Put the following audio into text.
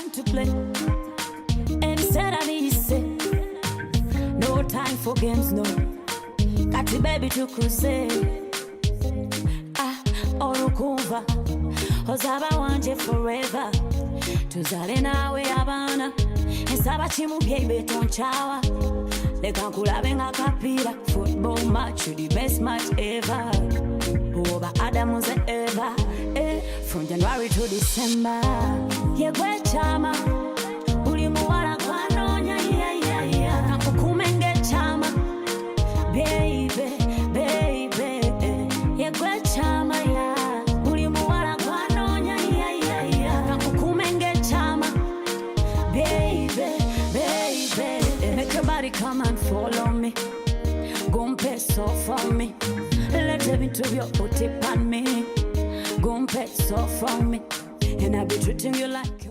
time to play. Instead I need to say, no time for games, no. Got the baby to crusade. Orukuva, Ozaba wanje forever. Tuzale nawe abana, ensaba chimubye betonchawa. Leka nkulabe nga kapira, football match, the best match ever. Oba Adamu ze ever, from January to December. Yegwe chama, uli muwala kwanonya, nakukumenge chama, baby, baby. Yegwe chama, uli muwala kwanonya, nakukumenge chama, baby, baby. Make your body come and follow me. Gumpe so for me. Let me to your put it on me. Gumpe so for me. And I be treating you like